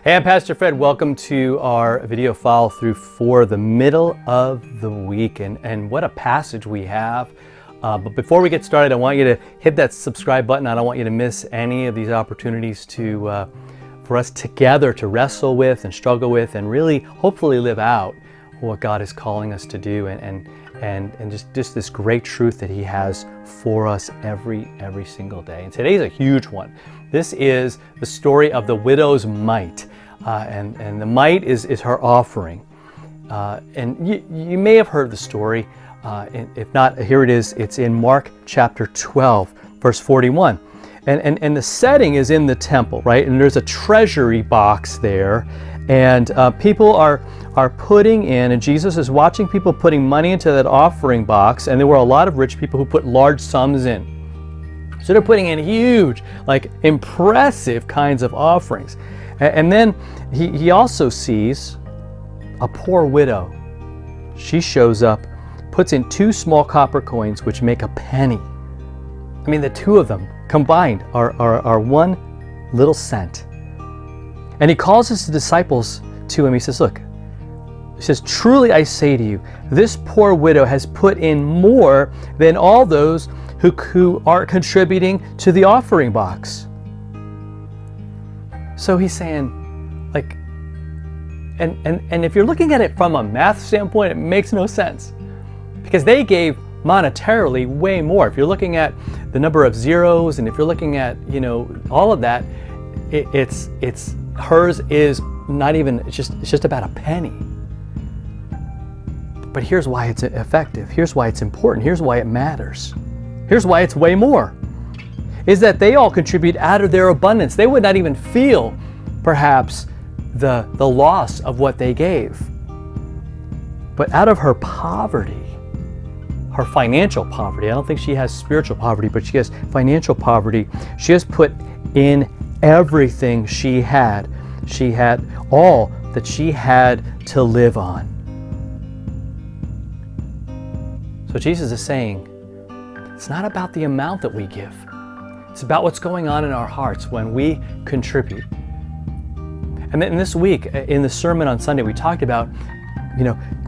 Hey, I'm Pastor Fred. Welcome to our video follow through for the middle of the week. And what a passage we have. But before we get started, I want you to hit that subscribe button. I don't want you to miss any of these opportunities for us together to wrestle with and struggle with and really hopefully live out what God is calling us to do and just this great truth that He has for us every single day. And today's a huge one. This is the story of the widow's mite. And the mite is her offering. And you may have heard the story. If not, here it is. It's in Mark chapter 12, verse 41. And the setting is in the temple, right? And there's a treasury box there. And people are putting in, and Jesus is watching people putting money into that offering box. And there were a lot of rich people who put large sums in. So they're putting in huge, like impressive kinds of offerings. And then he also sees a poor widow. She shows up, puts in 2 small copper coins, which make a penny. I mean, the two of them combined are 1 little cent. And he calls his disciples to him. He says, look, he says, truly I say to you, this poor widow has put in more than all those who are contributing to the offering box. So he's saying, like, and if you're looking at it from a math standpoint, it makes no sense. Because they gave monetarily way more. If you're looking at the number of zeros, and if you're looking at, all of that, it's hers is not even, it's just about a penny. But here's why it's effective. Here's why it's important. Here's why it matters. Here's why it's way more. Is that they all contribute out of their abundance. They would not even feel, perhaps, the loss of what they gave. But out of her poverty, her financial poverty, I don't think she has spiritual poverty, but she has financial poverty, she has put in everything she had. She had all that she had to live on. So Jesus is saying, it's not about the amount that we give. It's about what's going on in our hearts when we contribute. And then this week, in the sermon on Sunday, we talked about,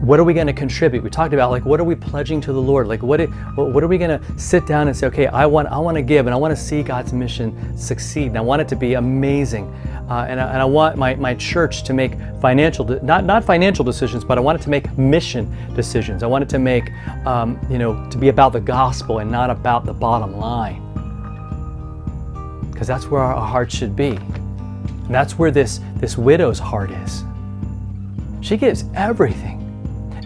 what are we going to contribute? We talked about, what are we pledging to the Lord? What are we going to sit down and say, okay, I want to give, and I want to see God's mission succeed, and I want it to be amazing. And I want my church to make not financial decisions, but I want it to make mission decisions. I want it to make, to be about the gospel and not about the bottom line. Because that's where our heart should be. And that's where this widow's heart is. She gives everything,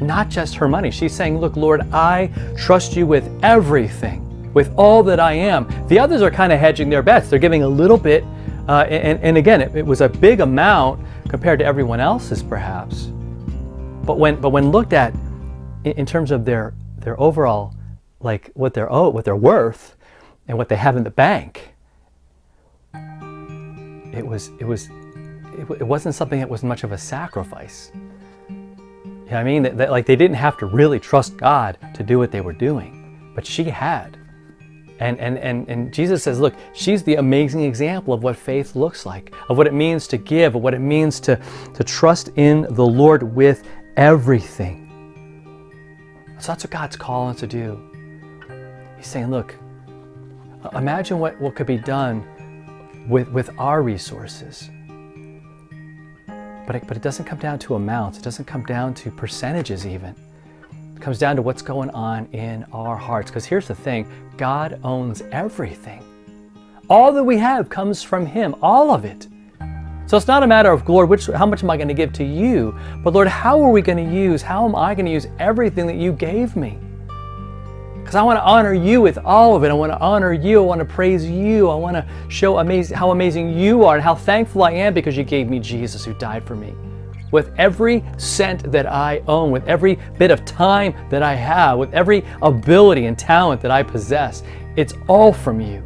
not just her money. She's saying, look, Lord, I trust you with everything, with all that I am. The others are kind of hedging their bets. They're giving a little bit, and again, it was a big amount compared to everyone else's, perhaps. But when looked at in terms of their overall, what they're worth and what they have in the bank, it wasn't something that was much of a sacrifice. You know what I mean? That they didn't have to really trust God to do what they were doing, but she had. And Jesus says, look, she's the amazing example of what faith looks like, of what it means to give, of what it means to trust in the Lord with everything. So that's what God's calling us to do. He's saying, look, imagine what could be done with our resources. But it doesn't come down to amounts. It doesn't come down to percentages even. It comes down to what's going on in our hearts. Because here's the thing, God owns everything. All that we have comes from Him, all of it. So it's not a matter of, Lord, how much am I going to give to you? But Lord, how am I going to use everything that you gave me? Because I want to honor you with all of it. I want to honor you. I want to praise you. I want to show how amazing you are and how thankful I am because you gave me Jesus who died for me. With every cent that I own, with every bit of time that I have, with every ability and talent that I possess, it's all from you.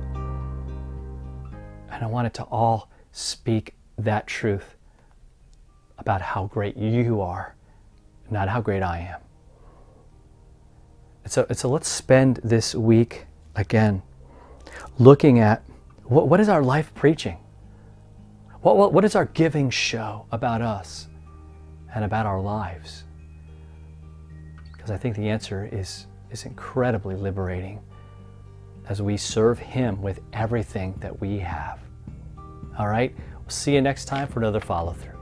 And I want it to all speak that truth about how great you are, not how great I am. So let's spend this week, again, looking at what is our life preaching? What does our giving show about us and about our lives? Because I think the answer is incredibly liberating as we serve Him with everything that we have. All right, we'll see you next time for another follow through.